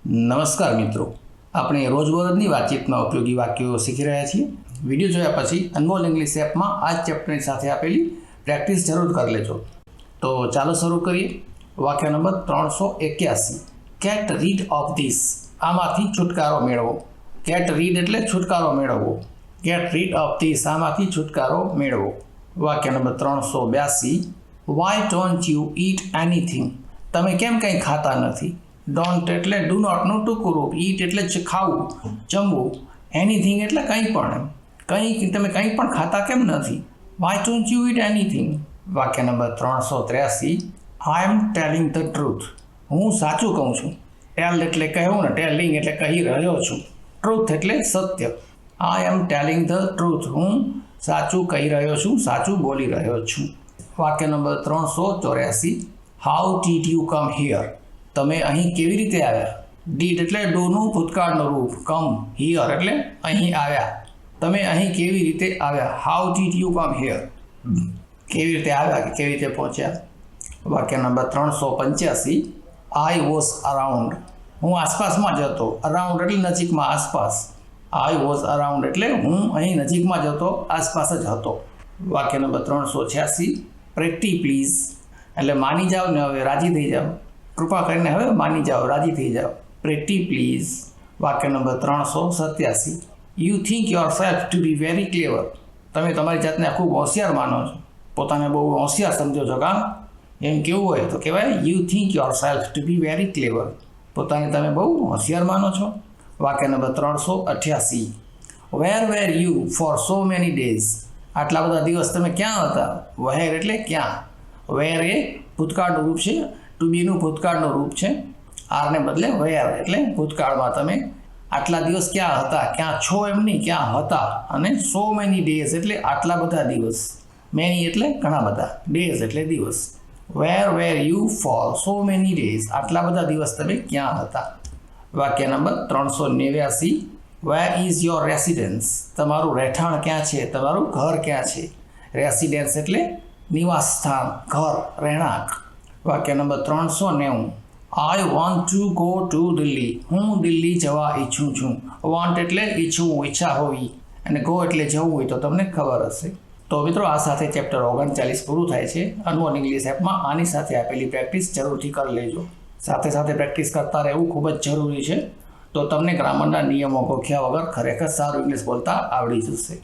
નમસ્કાર મિત્રો, આપણે રોજબરોજની વાતચીતમાં ઉપયોગી વાક્યો શીખી રહ્યા છીએ. વિડીયો જોયા પછી અનમોલ ઇંગ્લિશ એપમાં આ જ ચેપ્ટરની સાથે આપેલી પ્રેક્ટિસ જરૂર કરી લેજો. તો ચાલો શરૂ કરીએ. વાક્ય number 381. Gate read of this. આમાંથી છુટકારો મેળવો. ગેટ રીડ એટલે છુટકારો મેળવવો. ગેટ રીડ ઓફ ધીસ, આમાંથી છુટકારો મેળવો. વાક્ય number 382. Y don't you eat anything. તમે કેમ કંઈ ખાતા નથી? ડોન્ટ એટલે ડુ નોટનું ટૂંકું રૂપ. ઈટ એટલે ખાવું, જમવું. એનીથિંગ એટલે કંઈ પણ. તમે કંઈ પણ ખાતા કેમ નથી? Why don't you eat anything. વાક્ય નંબર 383. I am telling the truth. હું સાચું કહું છું. ટેલ એટલે કહેવું ને, ટેલિંગ એટલે કહી રહ્યો છું. ટ્રુથ એટલે સત્ય. આઈ એમ ટેલિંગ ધ ટ્રુથ. હું સાચું કહી રહ્યો છું, સાચું બોલી રહ્યો છું. વાક્ય number 384. How did you come here. તમે અહીં કેવી રીતે આવ્યા? ડીડ એટલે ડુનું ભૂતકાળનું રૂપ. કમ હિયર એટલે અહીં આવ્યા. તમે અહીં કેવી રીતે આવ્યા? How did you come here. કેવી રીતે આવ્યા કે કેવી રીતે પહોંચ્યા? વાક્ય નંબર 385. I was around. હું આસપાસમાં જ હતો. અરાઉન્ડ એટલે નજીકમાં, આસપાસ. આઈ વોઝ અરાઉન્ડ એટલે હું અહીં નજીકમાં જ હતો, આસપાસ જ હતો. વાક્ય નંબર 386. પ્રેટી પ્લીઝ એટલે માની જાઓ ને, હવે રાજી થઈ જાઓ. કૃપા કરીને હવે માની જાઓ, રાજી થઈ જાઓ. Pretty please. વાક્ય નંબર 387. You think yourself to be very clever. તમે તમારી જાતને ખૂબ હોશિયાર માનો છો, પોતાને બહુ હોશિયાર સમજો છો. કામ એમ કેવું હોય તો કહેવાય you think yourself to be very clever. પોતાને તમે બહુ હોશિયાર માનો છો. વાક્ય number 388. Were you for so many days. આટલા બધા દિવસ તમે ક્યાં હતા? વેર એટલે ક્યાં. વેર એ ભૂતકાળનું રૂપ છે, ટુ બીનું ભૂતકાળનું રૂપ છે. આરને બદલે વેર એટલે ભૂતકાળમાં તમે આટલા દિવસ ક્યાં હતા. ક્યાં છો એમ નહીં, ક્યાં હતા. અને સો મેની ડેઝ એટલે આટલા બધા દિવસ. મેની એટલે ઘણા બધા, ડેઝ એટલે દિવસ. Where you for so many days. આટલા બધા દિવસ તમે ક્યાં હતા. વાક્ય નંબર 389. Where is your residence. તમારું રહેઠાણ ક્યાં છે? તમારું ઘર ક્યાં છે? રેસિડેન્સ એટલે નિવાસ સ્થાન, ઘર, રહેણાંક. વાક્ય number 390. I want to go to Delhi. હું દિલ્હી જવા ઈચ્છું છું. વોન્ટ એટલે ઈચ્છવું, ઈચ્છા હોવી. અને ગો એટલે જવું હોય તો તમને ખબર હશે. તો મિત્રો, આ સાથે ચેપ્ટર 39 પૂરું થાય છે. અનમોલ ઇંગ્લિશ એપમાં આની સાથે આપેલી પ્રેક્ટિસ જરૂરથી કરી લેજો. સાથે સાથે પ્રેક્ટિસ કરતા રહેવું ખૂબ જ જરૂરી છે. તો તમને ગ્રામરના નિયમો ગોખ્યા વગર ખરેખર સારું ઇંગ્લિશ બોલતા આવડી જશે.